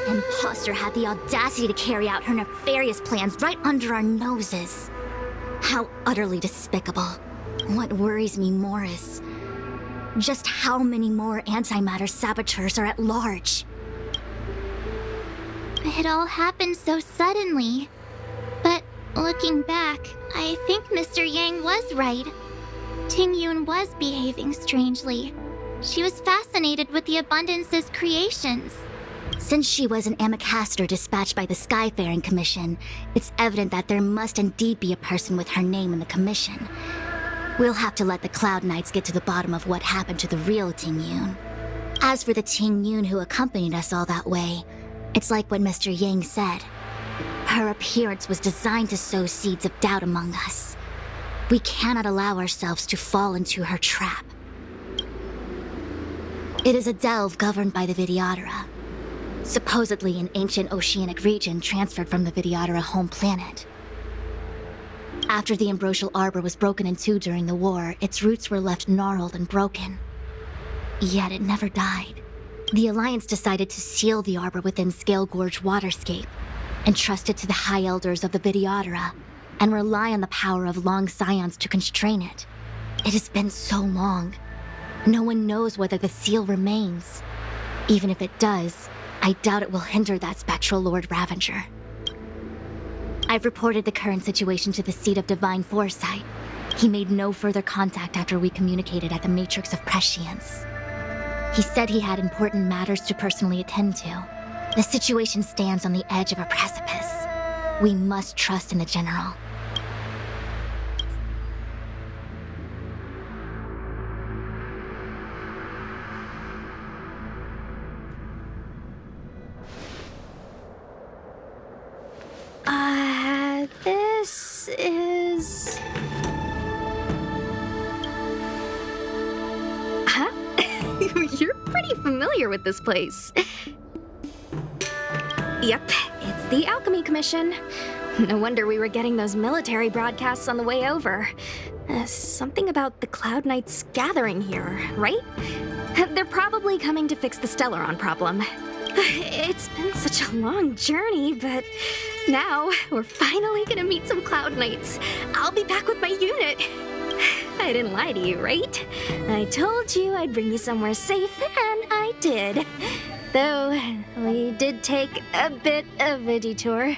imposter had the audacity to carry out her nefarious plans right under our noses. How utterly despicable. What worries me more is just how many more antimatter saboteurs are at large. It all happened so suddenly. But looking back, I think Mr. Yang was right. Tingyun was behaving strangely. She was fascinated with the Abundance's creations. Since she was an Amicastor dispatched by the Skyfaring Commission, it's evident that there must indeed be a person with her name in the commission. We'll have to let the Cloud Knights get to the bottom of what happened to the real Tingyun. As for the Tingyun who accompanied us all that way, it's like what Mr. Yang said. Her appearance was designed to sow seeds of doubt among us. We cannot allow ourselves to fall into her trap. It is a delve governed by the Vidyadhara, supposedly an ancient oceanic region transferred from the Vidyadhara home planet. After the Ambrosial Arbor was broken in two during the war, its roots were left gnarled and broken. Yet it never died. The Alliance decided to seal the Arbor within Scalegoege Waterscape, entrust it to the High Elders of the Vidyadhara, and rely on the power of long scions to constrain it. It has been so long. No one knows whether the seal remains. Even if it does, I doubt it will hinder that spectral Lord Ravager. I've reported the current situation to the Seat of Divine Foresight. He made no further contact after we communicated at the Matrix of Prescience. He said he had important matters to personally attend to. The situation stands on the edge of a precipice. We must trust in the General. This is... Huh? You're pretty familiar with this place. Yep, it's the Alchemy Commission. No wonder we were getting those military broadcasts on the way over. Something about the Cloud Knights gathering here, right? They're probably coming to fix the Stelleron problem. It's been such a long journey, but now we're finally gonna meet some Cloud Knights. I'll be back with my unit. I didn't lie to you, right? I told you I'd bring you somewhere safe, and I did. Though, we did take a bit of a detour.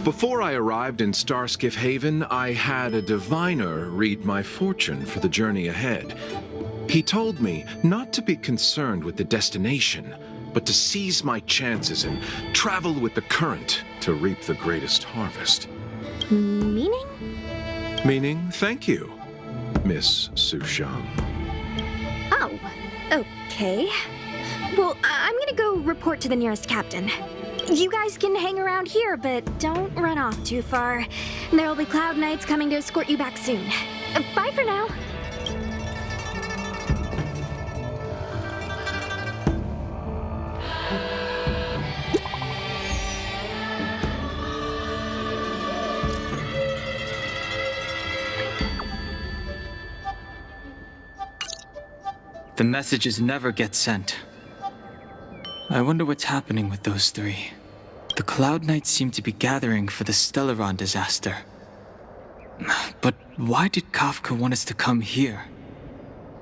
Before I arrived in Starskiff Haven, I had a diviner read my fortune for the journey ahead. He told me not to be concerned with the destination, but to seize my chances and travel with the current to reap the greatest harvest. Meaning? Meaning, thank you, Miss Sushang. Oh, okay. Well, I'm gonna go report to the nearest captain. You guys can hang around here, but don't run off too far. There'll be Cloud Knights coming to escort you back soon. Bye for now. The messages never get sent. I wonder what's happening with those three. The Cloud Knights seem to be gathering for the Stelleron disaster. But why did Kafka want us to come here?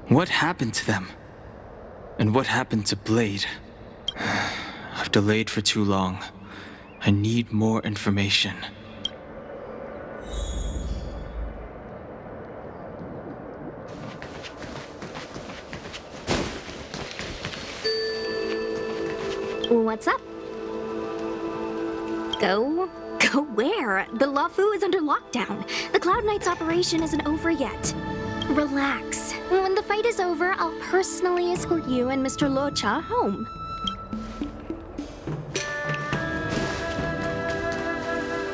What happened to them? And what happened to Blade? I've delayed for too long. I need more information. What's up? Go where? The Luofu is under lockdown. The Cloud Knights operation isn't over yet. Relax. When the fight is over, I'll personally escort you and Mr. Locha home.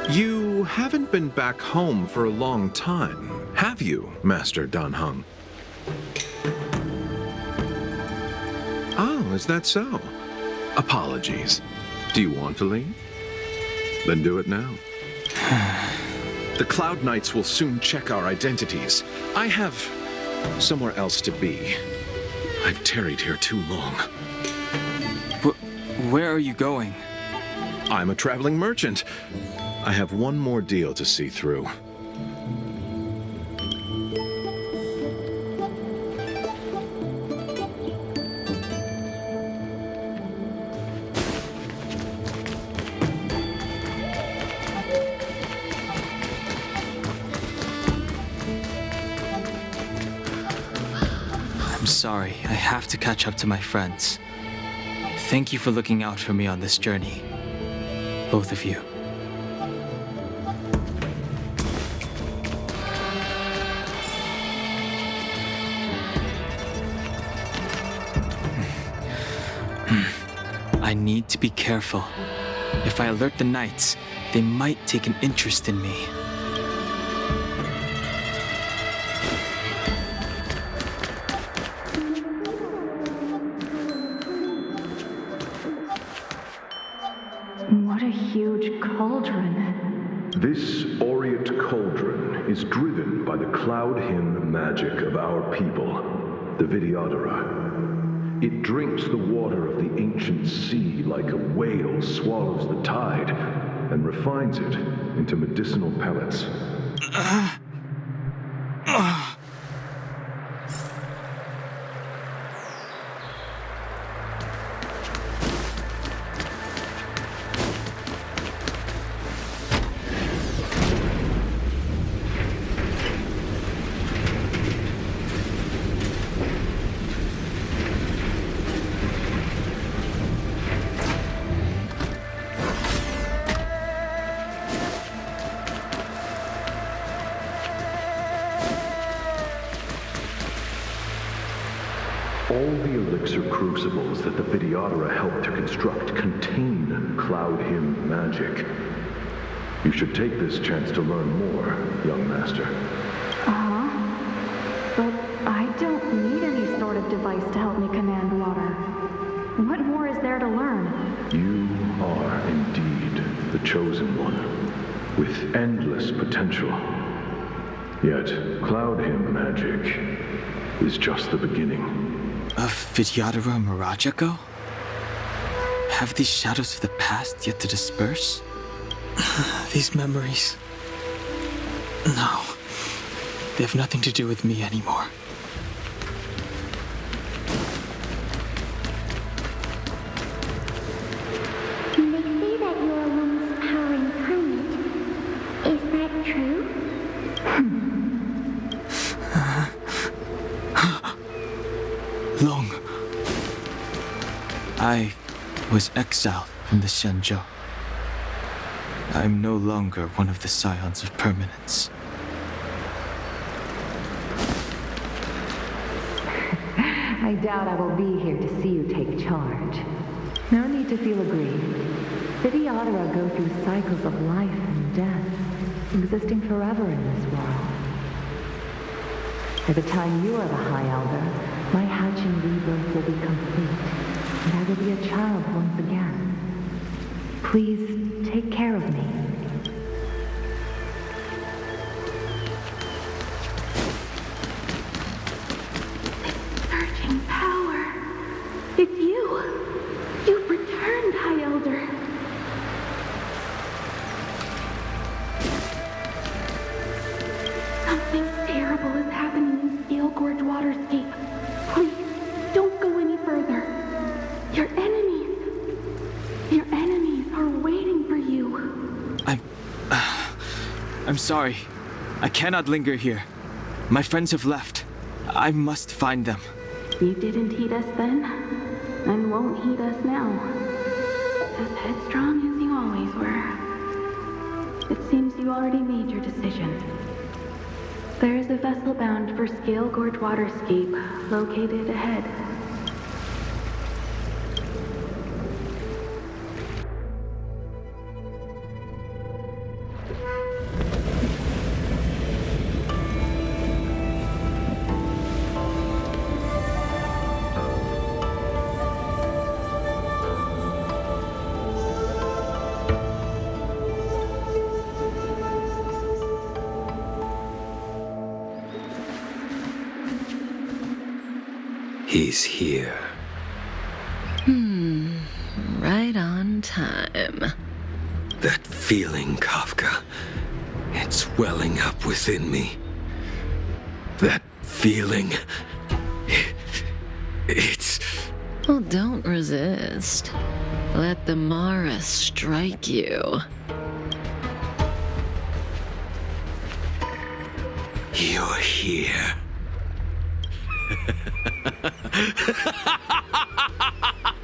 You haven't been back home for a long time, have you, Master Dan Heng? Oh, is that so? Apologies. Do you want to leave? Then do it now. The Cloud Knights will soon check our identities. I have somewhere else to be. I've tarried here too long. Where are you going? I'm a traveling merchant. I have one more deal to see through. I'm sorry, I have to catch up to my friends. Thank you for looking out for me on this journey. Both of you. I need to be careful. If I alert the knights, they might take an interest in me. What a huge cauldron. This aureate cauldron is driven by the cloud hymn magic of our people, the Vidyadhara. It drinks the water of the ancient sea like a whale swallows the tide, and refines it into medicinal pellets. All the elixir crucibles that the Vidyadhara helped to construct contain cloud hymn magic. You should take this chance to learn more, young master. But I don't need any sort of device to help me command water. What more is there to learn? You are indeed the chosen one, with endless potential. Yet, cloud hymn magic is just the beginning. Of Vidyadhara Mirajago? Have these shadows of the past yet to disperse? These memories... No. They have nothing to do with me anymore. They say that you're a woman's power incarnate. Is that true? Long. I was exiled from the Xianzhou. I'm no longer one of the Scions of Permanence. I doubt I will be here to see you take charge. No need to feel aggrieved. Vidyadhara go through cycles of life and death, existing forever in this world. By the time you are the High Elder, my hatching rebirth will be complete, and I will be a child once again. Please take care of me. Surging power. It's you. You've returned, High Elder. Something terrible is happening in Scalegoege Waterscape. Please, don't go any further. Your enemies are waiting for you. I'm sorry. I cannot linger here. My friends have left. I must find them. You didn't heed us then, and won't heed us now. As headstrong as you always were. It seems you already made your decision. There is a vessel bound for Scalegoege Waterscape, located ahead. He's here. right on time. That feeling, Kafka. It's welling up within me. That feeling. It's... Well, don't resist. Let the Mara strike you. You're here.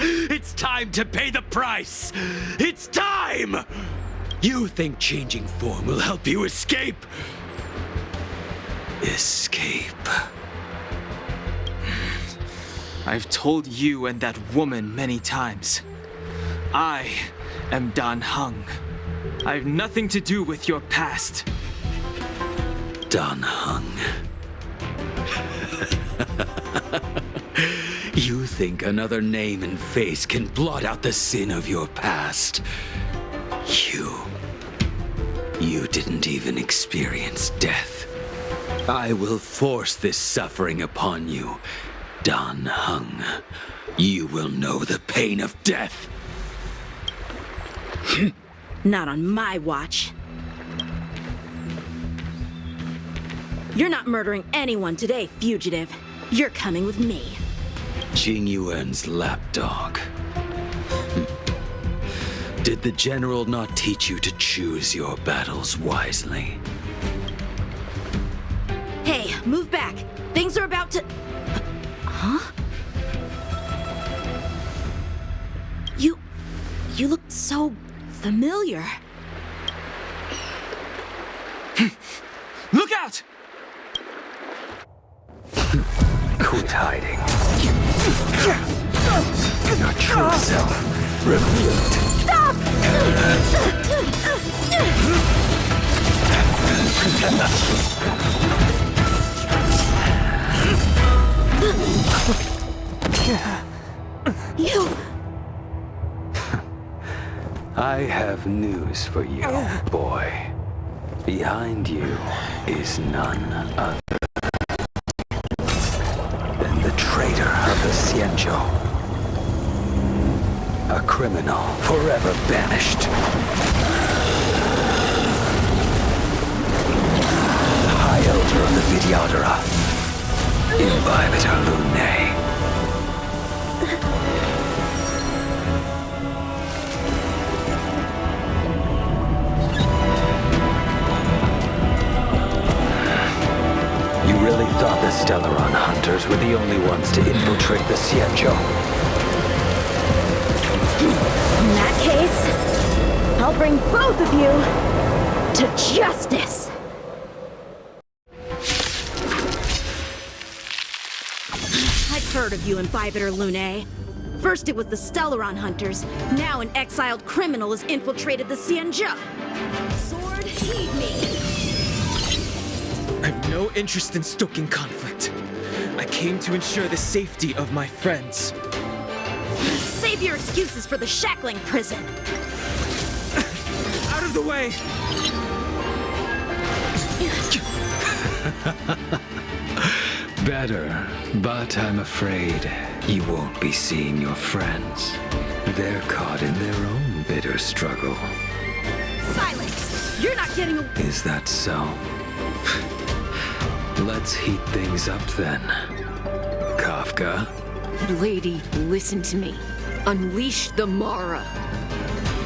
It's time to pay the price! It's time! You think changing form will help you escape? Escape. I've told you and that woman many times. I am Dan Heng. I have nothing to do with your past. Dan Heng. You think another name and face can blot out the sin of your past? You didn't even experience death. I will force this suffering upon you, Dan Heng. You will know the pain of death. Not on my watch. You're not murdering anyone today, fugitive. You're coming with me. Tingyun's lapdog. Did the general not teach you to choose your battles wisely? Hey, move back. Things are about to... Huh? You look so familiar. Look out! Quit hiding. Your true self revealed. Stop! You... I have news for you, boy. Behind you is none other than the traitor of the Xianzhou. A criminal forever banished. High Elder of the Vidyadhara. Ambimatter Legion. You really thought the Stelleron hunters were the only ones to infiltrate the Xianzhou? In that case, I'll bring both of you to justice! I've heard of you, Ambimatter Legion. First it was the Stelleron hunters, now an exiled criminal has infiltrated the Xianzhou. Sword, heed me! I have no interest in stoking conflict. I came to ensure the safety of my friends. Save your excuses for the shackling prison. Out of the way! Better, but I'm afraid you won't be seeing your friends. They're caught in their own bitter struggle. Silence! You're not getting away. Is that so? Let's heat things up then. Kafka? Lady, listen to me. Unleash the Mara.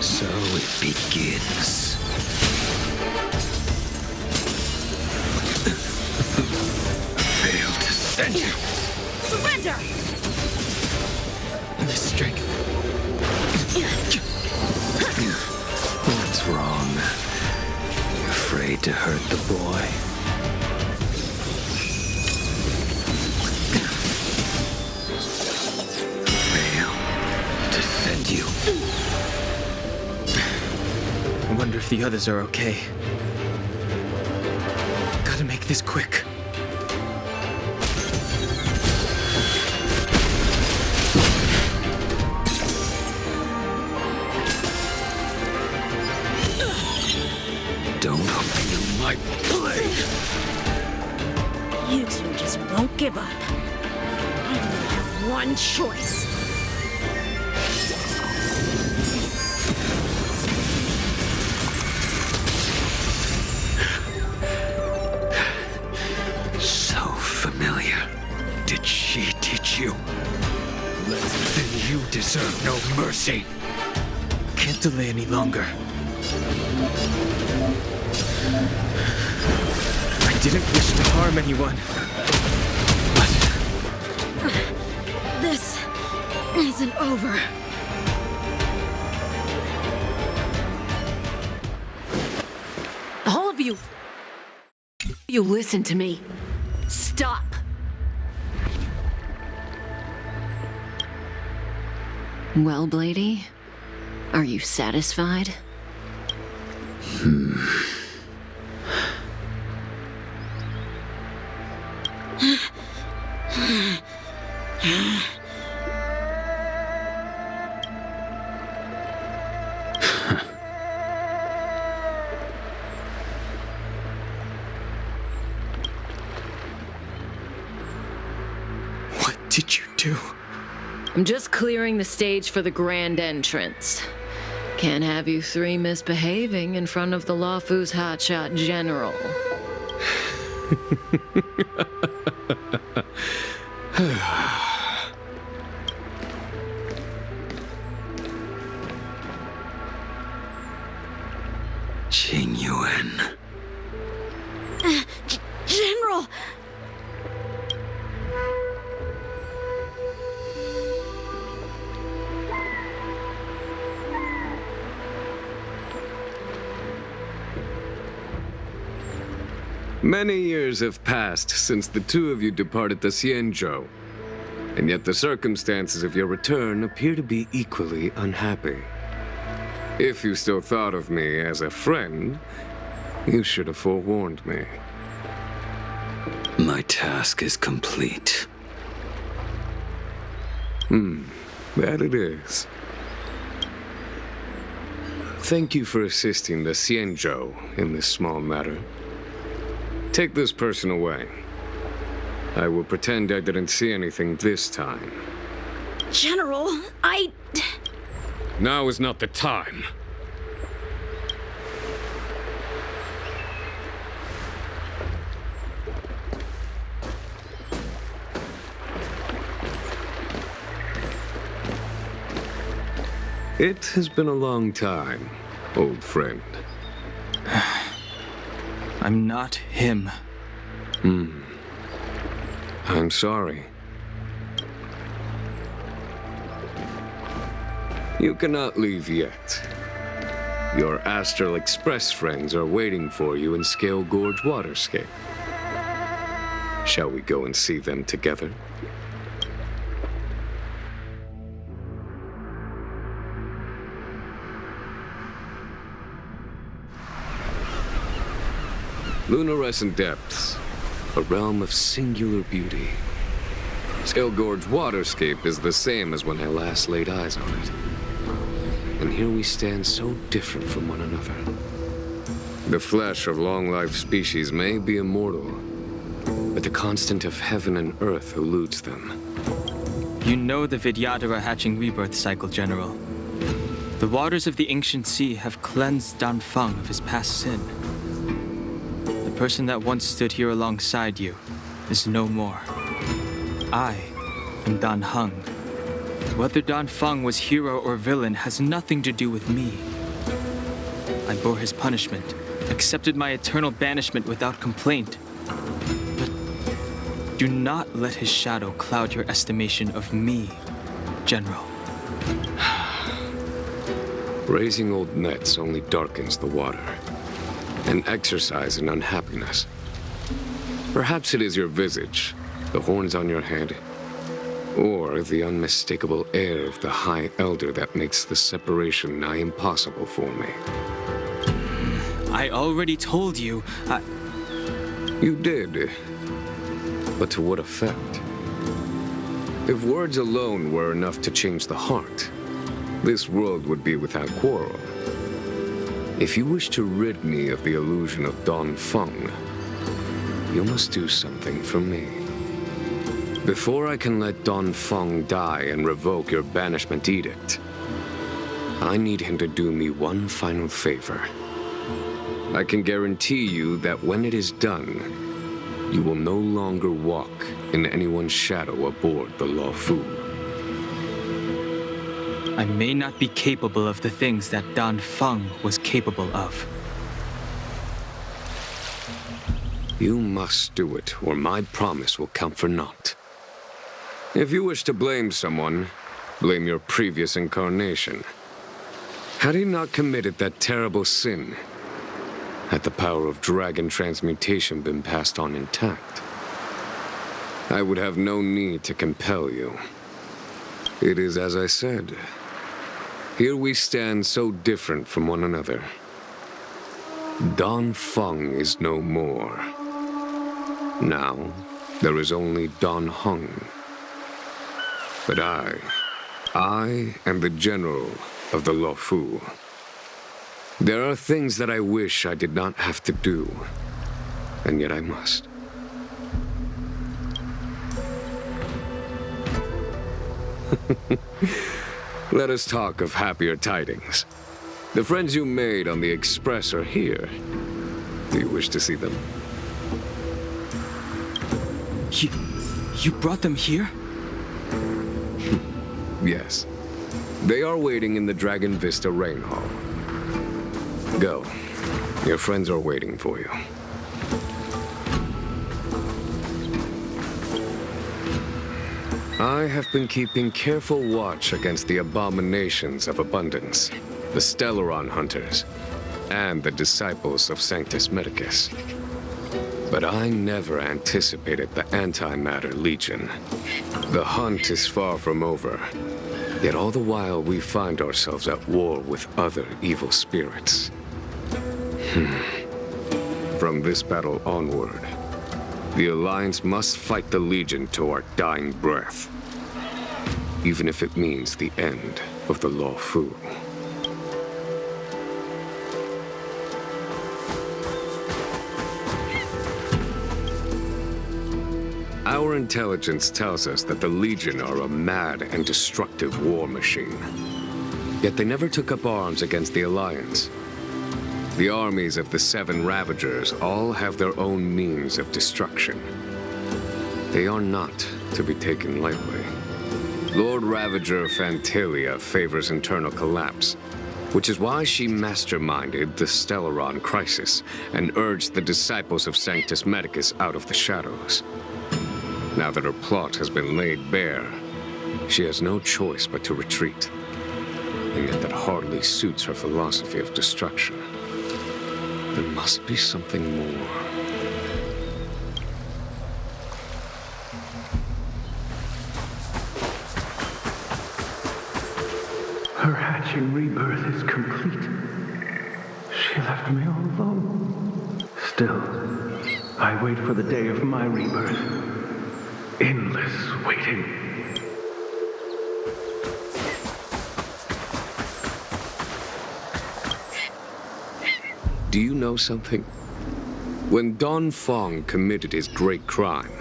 So it begins. Failed to send you. Surrender! The strength. What's wrong? Afraid to hurt the boy? You. I wonder if the others are okay. Gotta make this quick. Don't feel my blade. You two just won't give up. I only have one choice. teach you. Then you deserve no mercy. Can't delay any longer. I didn't wish to harm anyone. But This isn't over. All of you! You listen to me. Stop! Well, Blady, are you satisfied? what did you do? I'm just clearing the stage for the grand entrance. Can't have you three misbehaving in front of the Luofu's hotshot general. Tingyun. General! Many years have passed since the two of you departed the Xianzhou, and yet the circumstances of your return appear to be equally unhappy. If you still thought of me as a friend, you should have forewarned me. My task is complete. That it is. Thank you for assisting the Xianzhou in this small matter. Take this person away. I will pretend I didn't see anything this time. General, Now is not the time. It has been a long time, old friend. I'm not him. I'm sorry. You cannot leave yet. Your Astral Express friends are waiting for you in Scalegoege Waterscape. Shall we go and see them together? Lunarescent Depths, a realm of singular beauty. Scalegoege Waterscape is the same as when I last laid eyes on it. And here we stand so different from one another. The flesh of long-life species may be immortal, but the constant of heaven and earth eludes them. You know the Vidyadhara hatching rebirth cycle, General. The waters of the ancient sea have cleansed Dan Feng of his past sin. The person that once stood here alongside you is no more. I am Dan Heng. Whether Dan Feng was hero or villain has nothing to do with me. I bore his punishment, accepted my eternal banishment without complaint. But do not let his shadow cloud your estimation of me, General. Raising old nets only darkens the water, an exercise in unhappiness. Perhaps it is your visage, the horns on your head, or the unmistakable air of the High Elder that makes the separation nigh impossible for me. I already told you, You did, but to what effect? If words alone were enough to change the heart, this world would be without quarrel. If you wish to rid me of the illusion of Dan Feng, you must do something for me. Before I can let Dan Feng die and revoke your banishment edict, I need him to do me one final favor. I can guarantee you that when it is done, you will no longer walk in anyone's shadow aboard the Luofu. I may not be capable of the things that Dan Feng was capable of. You must do it, or my promise will count for naught. If you wish to blame someone, blame your previous incarnation. Had he not committed that terrible sin, had the power of dragon transmutation been passed on intact, I would have no need to compel you. It is as I said. Here we stand so different from one another. Dan Feng is no more. Now, there is only Dan Heng. But I am the general of the Luofu. There are things that I wish I did not have to do, and yet I must. Let us talk of happier tidings. The friends you made on the Express are here. Do you wish to see them? You brought them here? Yes. They are waiting in the Dragon Vista Rain Hall. Go. Your friends are waiting for you. I have been keeping careful watch against the abominations of abundance, the Stelleron hunters, and the Disciples of Santus Medicus. But I never anticipated the Antimatter Legion. The hunt is far from over, yet all the while we find ourselves at war with other evil spirits. From this battle onward, the Alliance must fight the Legion to our dying breath, even if it means the end of the Luofu. Our intelligence tells us that the Legion are a mad and destructive war machine. Yet they never took up arms against the Alliance. The armies of the 7 Ravagers all have their own means of destruction. They are not to be taken lightly. Lord Ravager Phantylia favors internal collapse, which is why she masterminded the Stelleron crisis and urged the Disciples of Santus Medicus out of the shadows. Now that her plot has been laid bare, she has no choice but to retreat. And yet that hardly suits her philosophy of destruction. There must be something more. Her hatching rebirth is complete. She left me all alone. Still, I wait for the day of my rebirth. Endless waiting. Do you know something? When Dan Feng committed his great crime,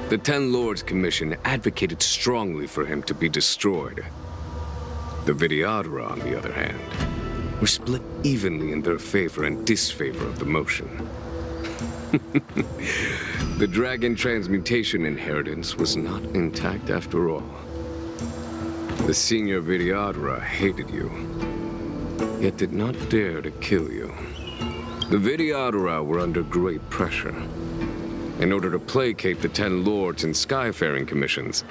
the 10 Lords Commission advocated strongly for him to be destroyed. The Vidyadhara, on the other hand, were split evenly in their favor and disfavor of the motion. The dragon transmutation inheritance was not intact after all. The senior Vidyadhara hated you, yet did not dare to kill you. The Vidyadhara were under great pressure. In order to placate the 10 lords and skyfaring commissions,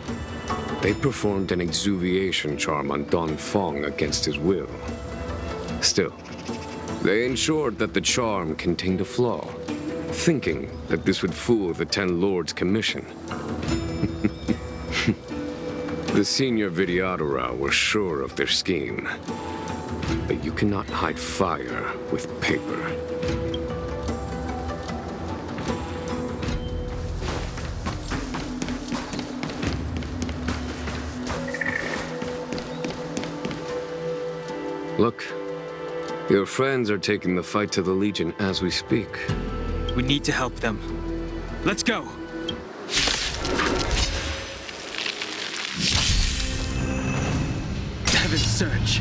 they performed an exuviation charm on Dan Feng against his will. Still, they ensured that the charm contained a flaw, thinking that this would fool the 10 Lords Commission. The senior Vidyadhara were sure of their scheme. But you cannot hide fire with paper. Look, your friends are taking the fight to the Legion as we speak. We need to help them. Let's go! Heaven's Surge.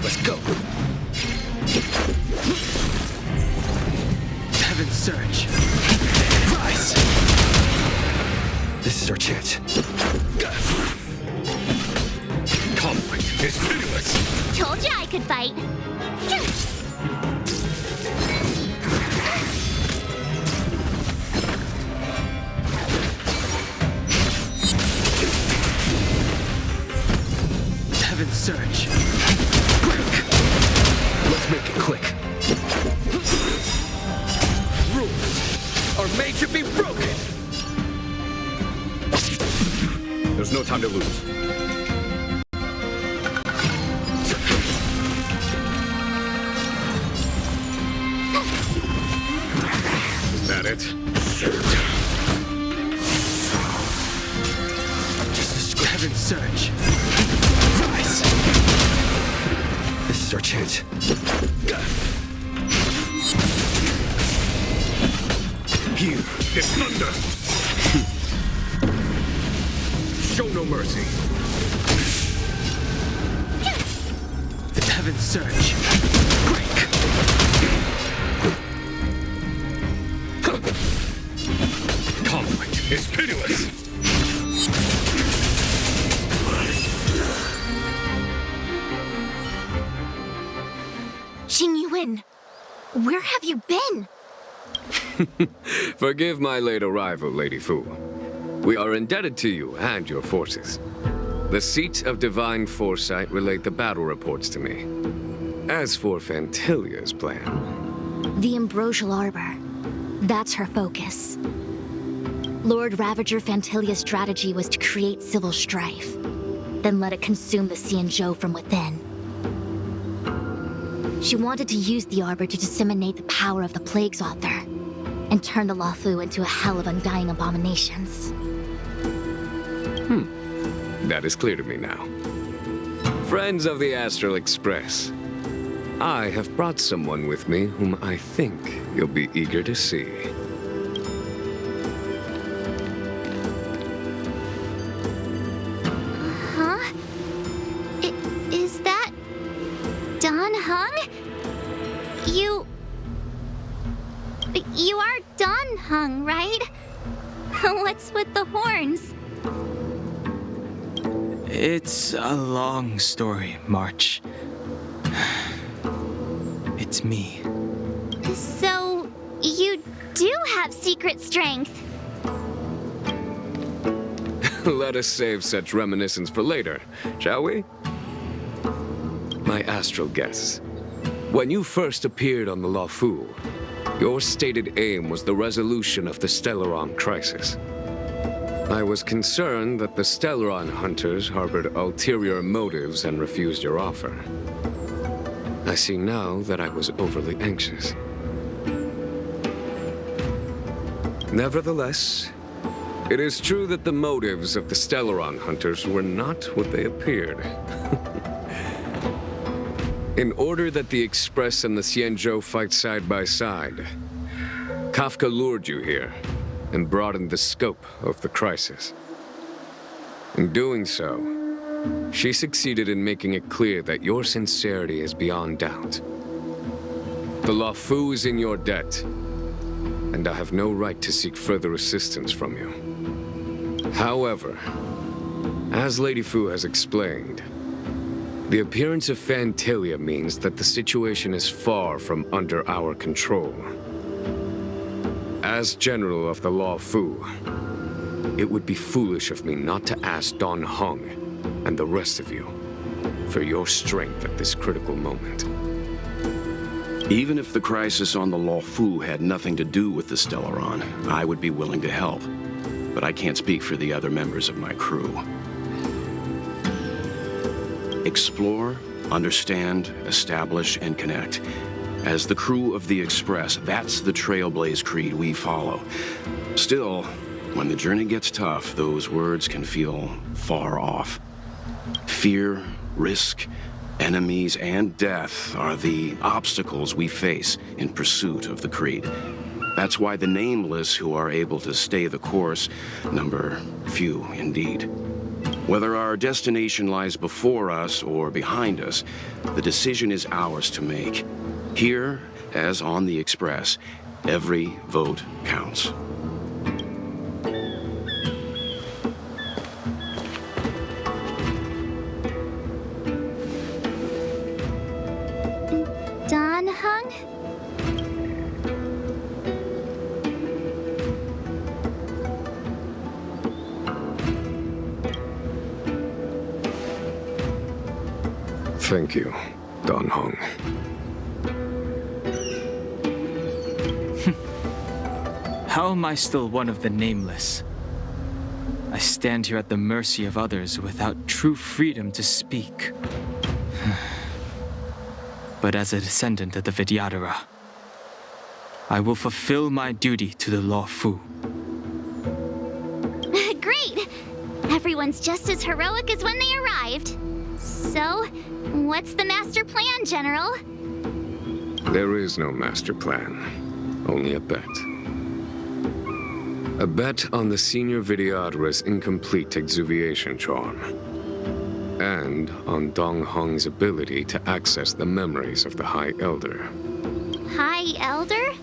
Let's go! Heaven's surge. Rise! This is our chance. Conflict is pitiless. Told you I could fight. Heaven surge. Break! Let's make it quick. Rules are made to be broken. There's no time to lose. Is that it? Heaven surge. Rise! This is our chance. Here is thunder. Show no mercy. The heaven surge. Break! Conflict is pitiless. Tingyun, where have you been? Forgive my late arrival, Lady Fu. We are indebted to you and your forces. The Seat of Divine Foresight relayed the battle reports to me. As for Phantylia's plan... The Ambrosial Arbor. That's her focus. Lord Ravager Phantylia's strategy was to create civil strife, then let it consume the Xianzhou from within. She wanted to use the Arbor to disseminate the power of the Plague's author, and turn the Luofu into a hell of undying abominations. That is clear to me now. Friends of the Astral Express, I have brought someone with me whom I think you'll be eager to see. Huh? Is that... Don Heng? You are Don Heng, right? What's with the horns? It's a long story, March. It's me. So, you do have secret strength. Let us save such reminiscence for later, shall we? My astral guests, when you first appeared on the Luofu, your stated aim was the resolution of the Stelleron crisis. I was concerned that the Stelleron hunters harbored ulterior motives and refused your offer. I see now that I was overly anxious. Nevertheless, it is true that the motives of the Stelleron hunters were not what they appeared. In order that the Express and the Xianzhou fight side by side, Kafka lured you here and broadened the scope of the crisis. In doing so, she succeeded in making it clear that your sincerity is beyond doubt. The Luofu is in your debt, and I have no right to seek further assistance from you. However, as Lady Fu has explained, the appearance of Phantylia means that the situation is far from under our control. As General of the Luofu, it would be foolish of me not to ask Don Heng and the rest of you for your strength at this critical moment. Even if the crisis on the Luofu had nothing to do with the Stelleron, I would be willing to help. But I can't speak for the other members of my crew. Explore, understand, establish, and connect. As the crew of the Express, that's the Trailblaze creed we follow. Still, when the journey gets tough, those words can feel far off. Fear, risk, enemies, and death are the obstacles we face in pursuit of the creed. That's why the nameless who are able to stay the course number few indeed. Whether our destination lies before us or behind us, the decision is ours to make. Here, as on the Express, Every vote counts. Don Heng? Thank you, Don Heng. How am I still one of the nameless? I stand here at the mercy of others without true freedom to speak. But as a descendant of the Vidyadhara, I will fulfill my duty to the Luofu. Great! Everyone's just as heroic as when they arrived. So, what's the master plan, General? There is no master plan, only a bet. A bet on the senior Vidyadhara's incomplete exuviation charm. And on Dong Heng's ability to access the memories of the High Elder. High Elder?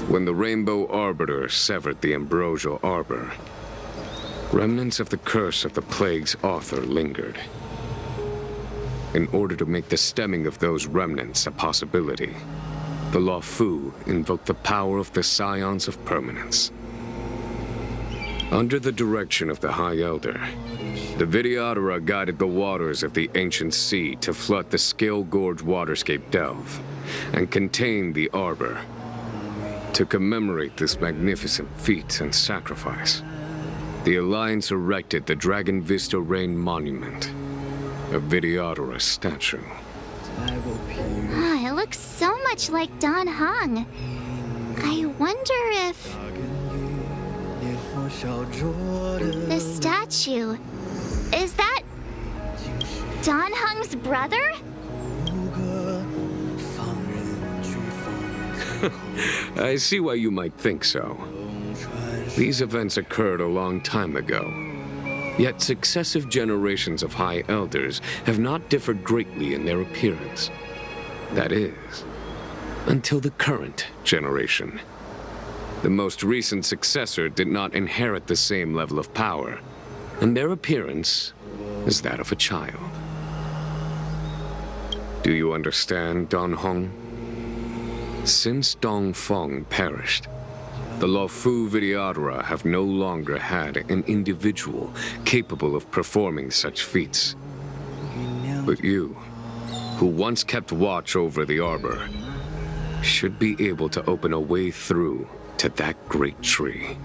When the Rainbow Arbiter severed the Ambrosial Arbor, remnants of the curse of the plague's author lingered. In order to make the stemming of those remnants a possibility, the Luofu invoked the power of the Scions of Permanence. Under the direction of the High Elder, the Vidyadhara guided the waters of the ancient sea to flood the Scalegoege Waterscape delve and contain the Arbor. To commemorate this magnificent feat and sacrifice, the Alliance erected the Dragon Vista Rain Monument, a Vidyadhara statue. It looks so much like Don Heng. I wonder if... The statue... Is that... Don Heng's brother? I see why you might think so. These events occurred a long time ago. Yet successive generations of High Elders have not differed greatly in their appearance. That is, until the current generation. The most recent successor did not inherit the same level of power, and their appearance is that of a child. Do you understand, Don Heng? Since Dong Feng perished, the Luofu Vidyadhara have no longer had an individual capable of performing such feats. But you, who once kept watch over the Arbor, should be able to open a way through to that great tree.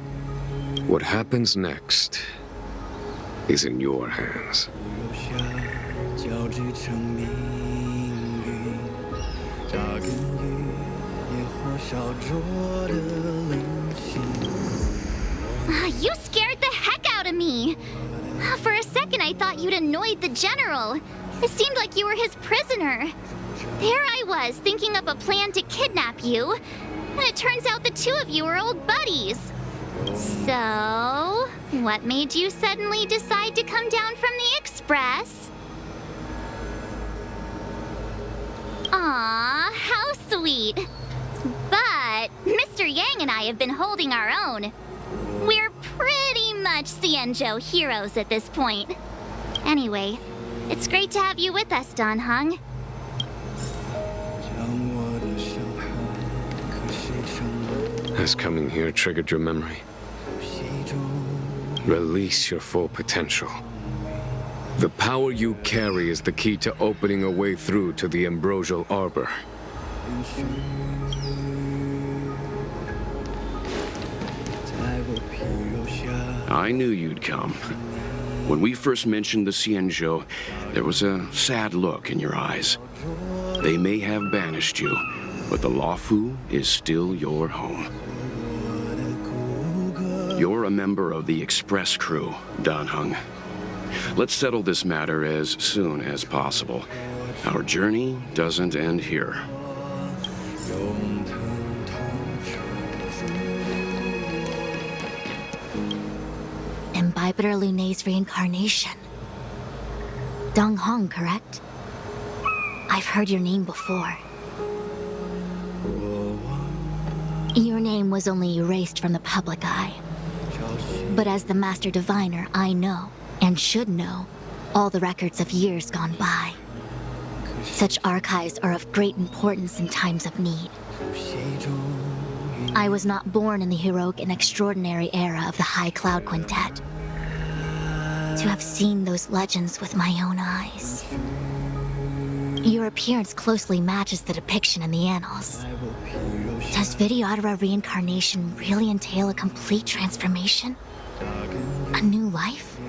What happens next is in your hands. You scared the heck out of me! For a second I thought you'd annoyed the General. It seemed like you were his prisoner. There I was, thinking up a plan to kidnap you, and it turns out the two of you are old buddies. So, what made you suddenly decide to come down from the Express? Aw, how sweet. But Mr. Yang and I have been holding our own. We're pretty much Xianzhou heroes at this point. Anyway, it's great to have you with us, Don Heng. Has coming here triggered your memory? Release your full potential. The power you carry is the key to opening a way through to the Ambrosial Arbor. I knew you'd come. When we first mentioned the Xianzhou, there was a sad look in your eyes. They may have banished you, but the Luofu is still your home. You're a member of the Express crew, Don Heng. Let's settle this matter as soon as possible. Our journey doesn't end here. And by Vidyadhara Lunay's reincarnation. Dong Hong, correct? I've heard your name before. Your name was only erased from the public eye. But as the Master Diviner, I know, and should know, all the records of years gone by. Such archives are of great importance in times of need. I was not born in the heroic and extraordinary era of the High Cloud Quintet. To have seen those legends with my own eyes. Your appearance closely matches the depiction in the annals. Does Vidyadhara reincarnation really entail a complete transformation? A new life?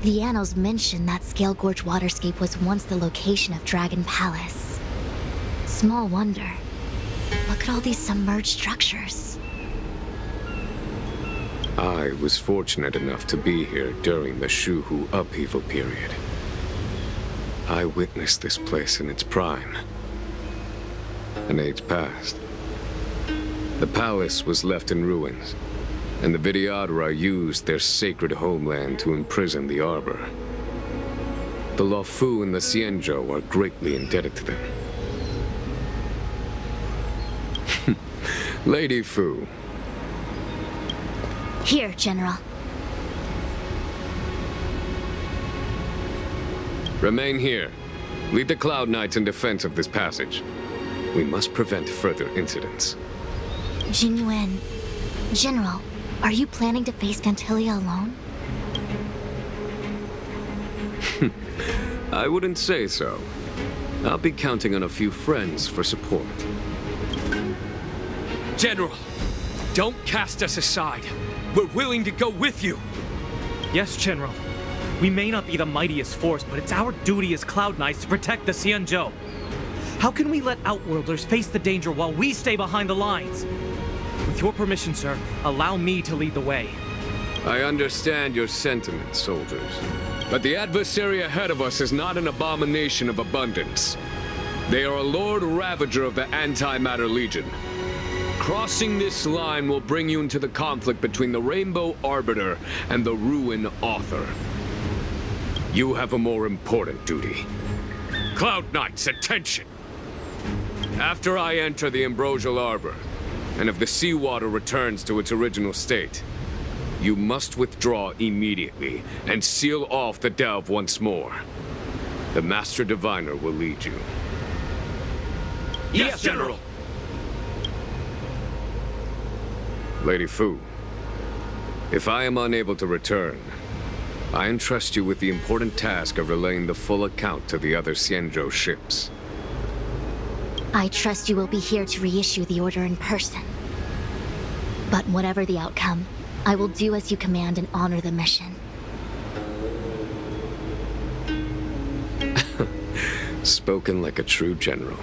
The annals mention that Scalegoege Waterscape was once the location of Dragon Palace. Small wonder. Look at all these submerged structures. I was fortunate enough to be here during the Shuhu upheaval period. I witnessed this place in its prime. An age passed. The palace was left in ruins, and the Vidyadhara used their sacred homeland to imprison the Arbor. The Luofu and the Xianzhou are greatly indebted to them. Lady Fu. Here, General. Remain here. Lead the Cloud Knights in defense of this passage. We must prevent further incidents. Tingyun. General, are you planning to face Phantylia alone? I wouldn't say so. I'll be counting on a few friends for support. General, don't cast us aside. We're willing to go with you. Yes, General. We may not be the mightiest force, but it's our duty as Cloud Knights to protect the Xianzhou. How can we let Outworlders face the danger while we stay behind the lines? With your permission, sir, allow me to lead the way. I understand your sentiments, soldiers. But the adversary ahead of us is not an abomination of abundance. They are a Lord Ravager of the Antimatter Legion. Crossing this line will bring you into the conflict between the Rainbow Arbiter and the Ruin Author. You have a more important duty. Cloud Knights, attention! After I enter the Ambrosial Arbor, and if the seawater returns to its original state, you must withdraw immediately and seal off the delve once more. The Master Diviner will lead you. Yes, General! Lady Fu, if I am unable to return, I entrust you with the important task of relaying the full account to the other Xianzhou ships. I trust you will be here to reissue the order in person. But whatever the outcome, I will do as you command and honor the mission. Spoken like a true general.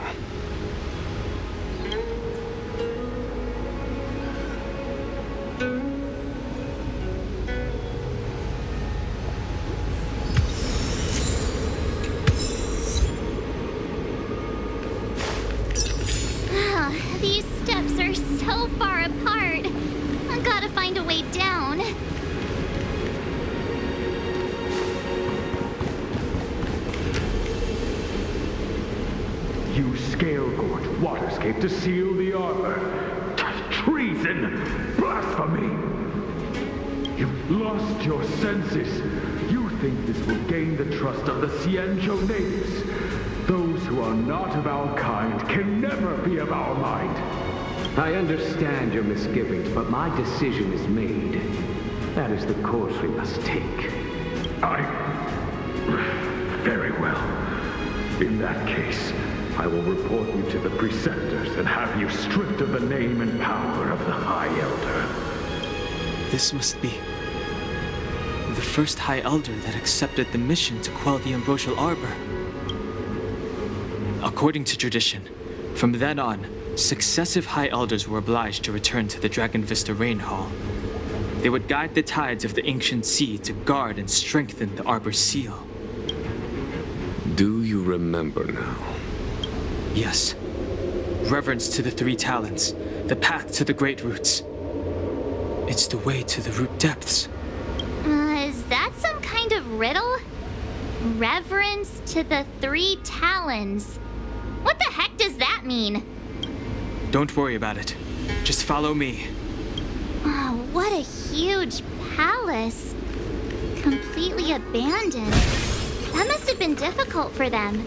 Scalegoege Waterscape to seal the arbor. Treason! Blasphemy! You've lost your senses. You think this will gain the trust of the Xianzhou natives. Those who are not of our kind can never be of our mind. I understand your misgivings, but my decision is made. That is the course we must take. Very well. In that case, I will report you to the preceptors and have you stripped of the name and power of the High Elder. This must be the first High Elder that accepted the mission to quell the Ambrosial Arbor. According to tradition, from then on, successive High Elders were obliged to return to the Dragon Vista Rain Hall. They would guide the tides of the ancient sea to guard and strengthen the Arbor's seal. Do you remember now? Yes. Reverence to the three talents, the path to the great roots. It's the way to the root depths. Is that some kind of riddle? Reverence to the three talons. What the heck does that mean? Don't worry about it. Just follow me. Oh, what a huge palace. Completely abandoned. That must have been difficult for them.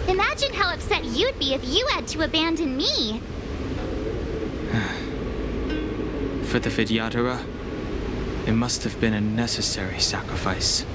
Imagine how upset you'd be if you had to abandon me. For the Vidyadhara, it must have been a necessary sacrifice.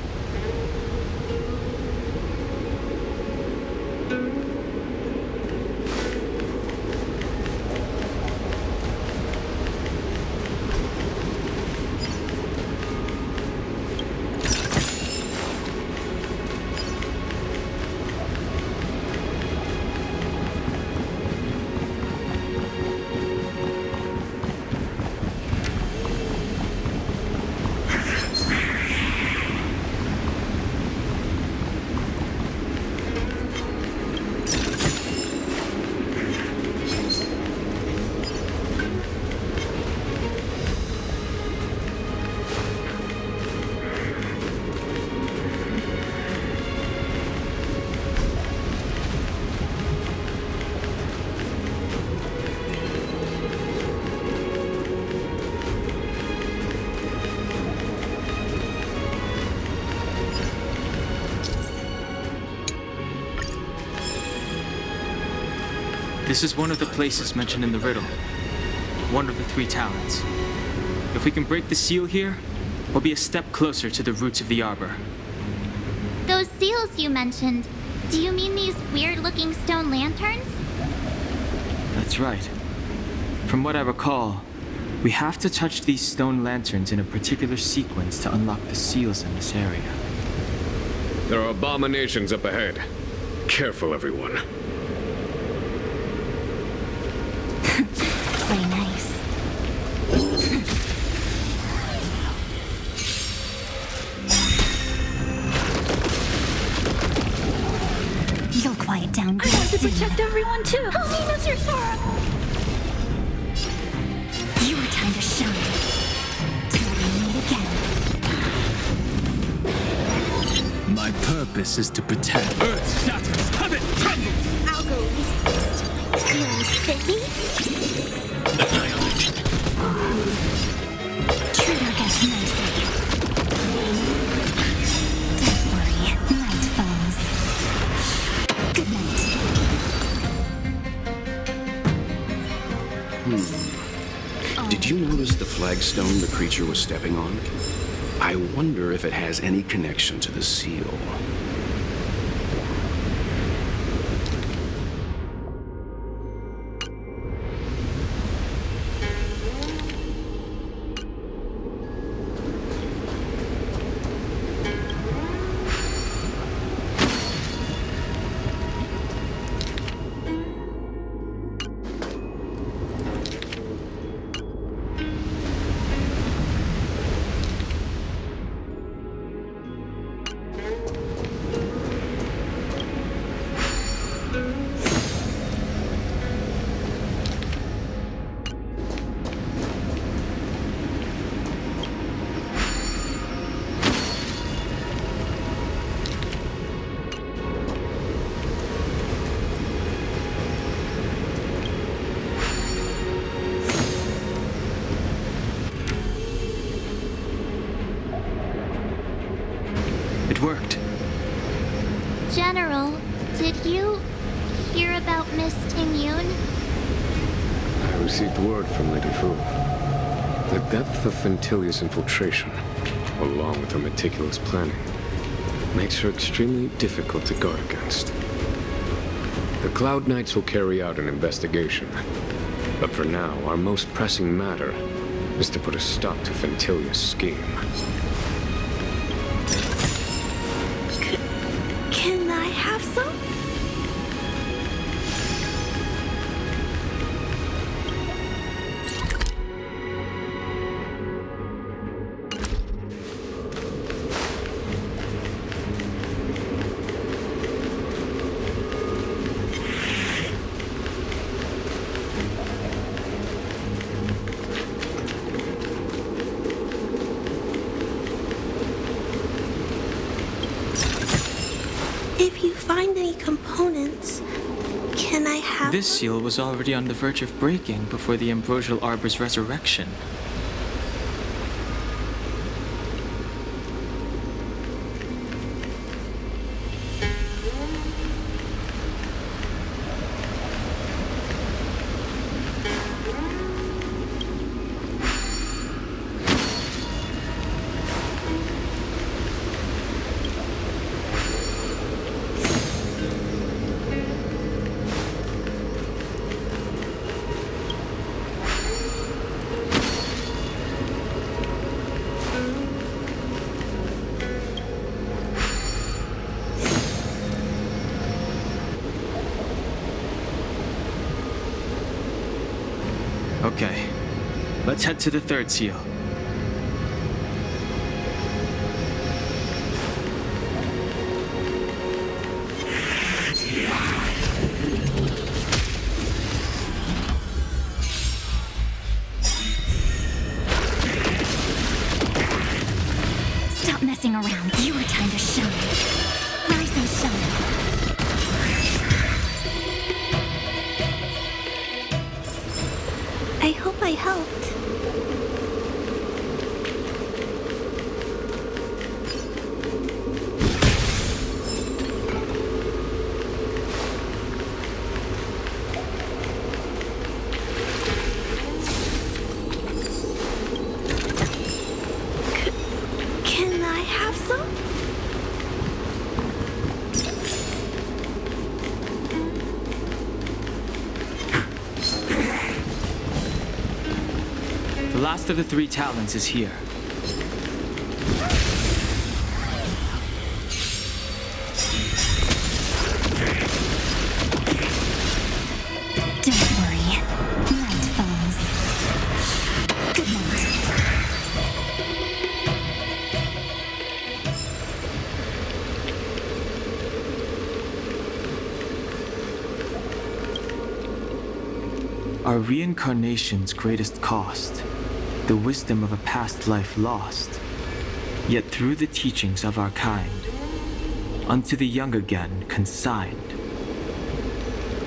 This is one of the places mentioned in the riddle. One of the three talents. If we can break the seal here, we'll be a step closer to the roots of the arbor. Those seals you mentioned, do you mean these weird-looking stone lanterns? That's right. From what I recall, we have to touch these stone lanterns in a particular sequence to unlock the seals in this area. There are abominations up ahead. Careful, everyone. Play nice. You'll quiet down. I want to protect everyone too. Help me, Mr. Sora. Your time to shine. Till we meet again. My purpose is to protect. Earth shatters, heaven trembles! Algo's fist. Feeling spiffy? Annihilate. Treat our guests nicely. Don't worry, night falls. Good night. Did you notice the flagstone the creature was stepping on? I wonder if it has any connection to the seal. It worked. General, did you hear about Miss Tingyun? I received word from Lady Fu. The depth of Phantylia's infiltration, along with her meticulous planning, makes her extremely difficult to guard against. The Cloud Knights will carry out an investigation. But for now, our most pressing matter is to put a stop to Phantylia's scheme. Can I have some? If you find any components, can I have This seal was already on the verge of breaking before the Ambrosial Arbor's resurrection. Okay, let's head to the third seal. Stop messing around. Your time to shine. Rise and shine. I hope I helped. Can I have some? The last of the three talons is here. Don't worry. Night falls. Good night. Our reincarnation's greatest cost, the wisdom of a past life lost, yet through the teachings of our kind, unto the young again consigned.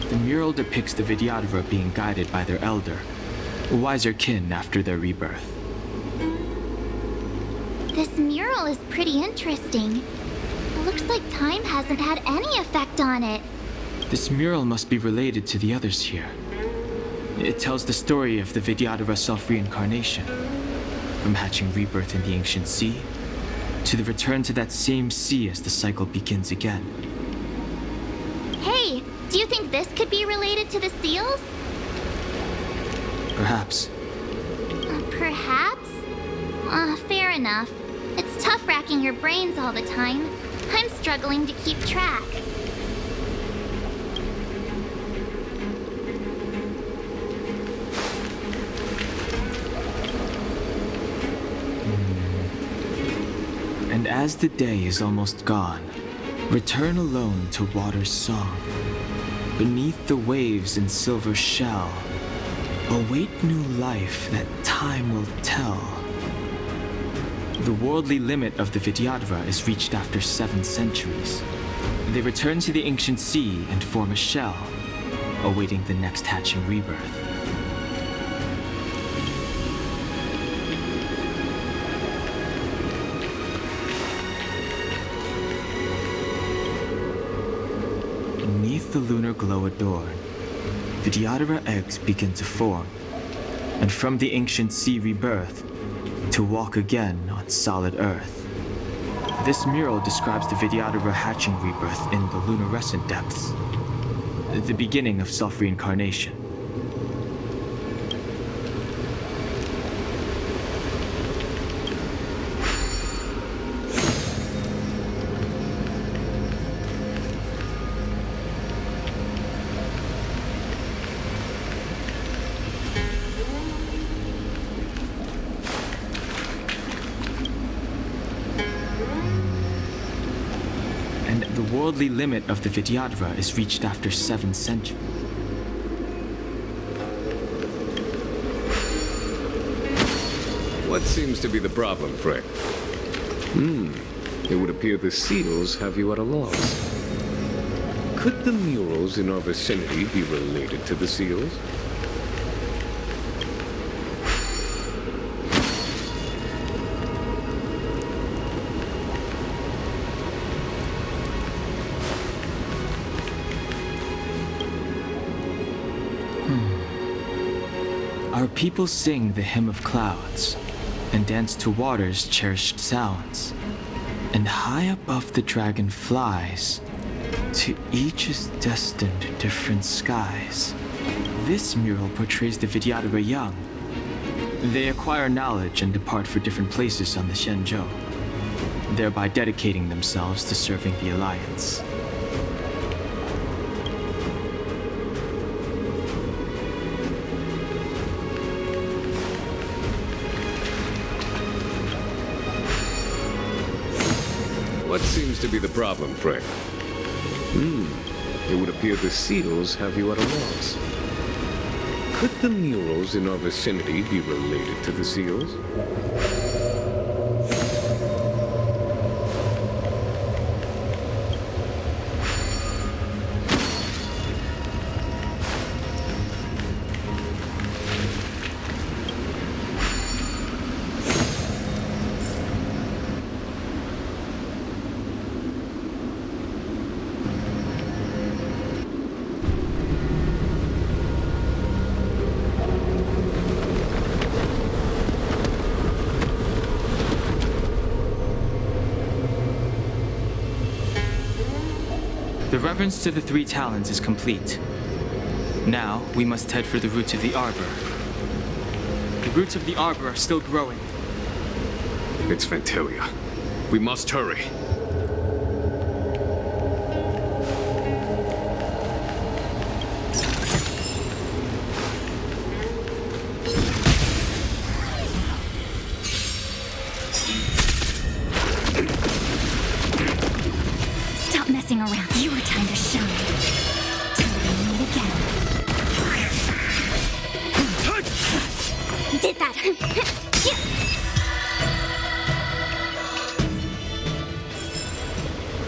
The mural depicts the Vidyadhara being guided by their elder, a wiser kin after their rebirth. This mural is pretty interesting. It looks like time hasn't had any effect on it. This mural must be related to the others here. It tells the story of the Vidyadhara self-reincarnation, from hatching rebirth in the ancient sea, to the return to that same sea as the cycle begins again. Hey, do you think this could be related to the seals? Perhaps. Perhaps? Fair enough. It's tough racking your brains all the time. I'm struggling to keep track. And as the day is almost gone, return alone to water's song. Beneath the waves in silver shell, await new life that time will tell. The worldly limit of the Vidyadhara is reached after 7 centuries. They return to the ancient sea and form a shell, awaiting the next hatching rebirth. With the lunar glow adorned, Vidyadhara eggs begin to form, and from the ancient sea rebirth, to walk again on solid earth. This mural describes the Vidyadhara hatching rebirth in the lunarescent depths, the beginning of self-reincarnation. The worldly limit of the Vidyadhara is reached after 7 centuries. What seems to be the problem, Frey? It would appear the seals have you at a loss. Could the murals in our vicinity be related to the seals? Our people sing the hymn of clouds, and dance to water's cherished sounds. And high above the dragon flies, to each is destined different skies. This mural portrays the Vidyadhara young. They acquire knowledge and depart for different places on the Xianzhou, thereby dedicating themselves to serving the Alliance. What seems to be the problem, Frey? It would appear the seals have you at a loss. Could the murals in our vicinity be related to the seals? The reverence to the 3 talons is complete. Now, we must head for the roots of the arbor. The roots of the arbor are still growing. It's Phantylia. We must hurry. Stop messing around. Your time to shine. Till we meet again. Did that.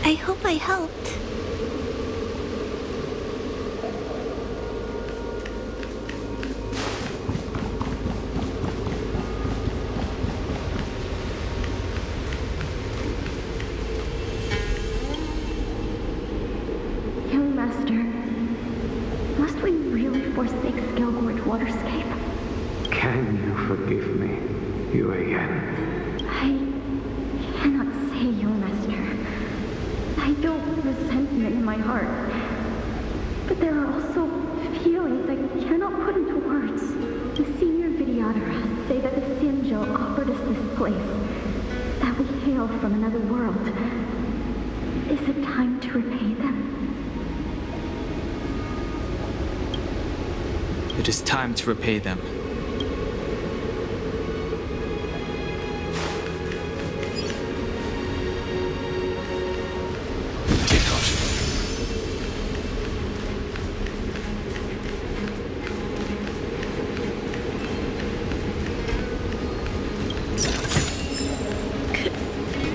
I hope I helped. Young Master, must we really forsake Scalegoege Waterscape? Can you forgive me, Yuan? I cannot say, Young Master. I don't resentment in my heart. But there are also feelings I cannot put into words. The senior Vidyadhara say that the Xianzhou offered us this place, that we hail from another world. Is it time to repay them? It is time to repay them.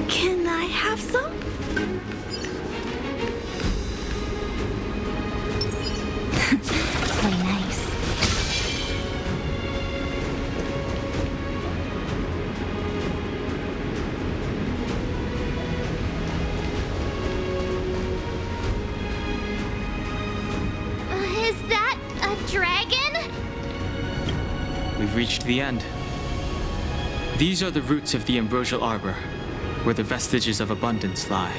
Can I have some? Play nice. We've reached the end. These are the roots of the Ambrosial Arbor, where the vestiges of abundance lie.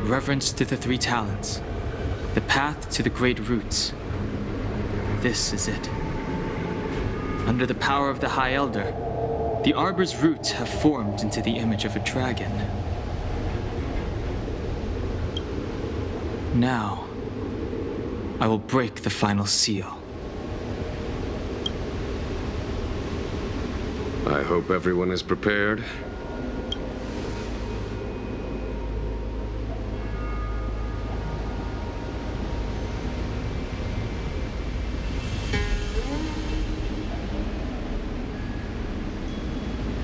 Reverence to the three talents, the path to the great roots. This is it. Under the power of the High Elder, the Arbor's roots have formed into the image of a dragon. Now, I will break the final seal. I hope everyone is prepared.